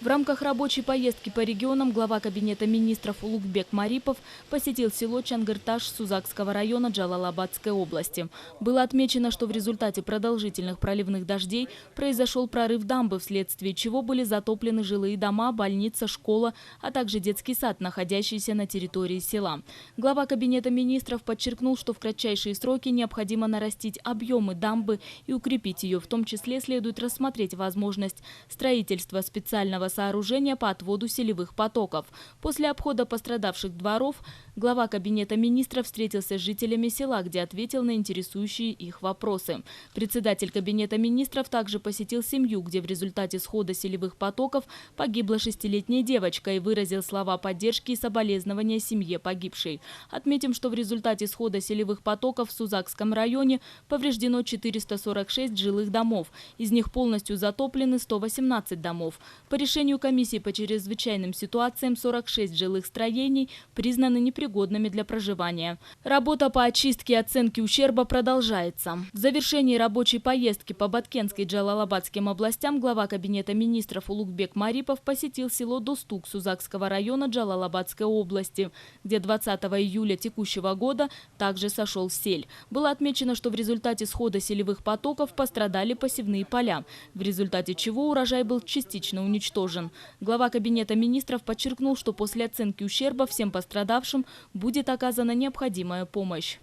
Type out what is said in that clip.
В рамках рабочей поездки по регионам глава Кабинета министров Улугбек Марипов посетил село Чангырташ Сузакского района Джалалабадской области. Было отмечено, что в результате продолжительных проливных дождей произошел прорыв дамбы, вследствие чего были затоплены жилые дома, больница, школа, а также детский сад, находящийся на территории села. Глава Кабинета министров подчеркнул, что в кратчайшие сроки необходимо нарастить объемы дамбы и укрепить ее. В том числе следует рассмотреть возможность строительства специального сооружения по отводу селевых потоков. После обхода пострадавших дворов глава Кабинета министров встретился с жителями села, где ответил на интересующие их вопросы. Председатель Кабинета министров также посетил семью, где в результате схода селевых потоков погибла 6-летняя девочка, и выразил слова поддержки и соболезнования семье погибшей. Отметим, что в результате схода селевых потоков в Сузакском районе повреждено 446 жилых домов. Из них полностью затоплены 118 домов. По решению комиссии по чрезвычайным ситуациям 46 жилых строений признаны непригодными для проживания. Работа по очистке и оценке ущерба продолжается. В завершении рабочей поездки по Баткенской и Джалалабадским областям глава Кабинета министров Улугбек Марипов посетил село Достук Сузакского района Джалалабадской области, где 20 июля текущего года также сошел сель. Было отмечено, что в результате схода селевых потоков пострадали посевные поля, в результате чего урожай был частично уничтожен. Глава Кабинета министров подчеркнул, что после оценки ущерба всем пострадавшим будет оказана необходимая помощь.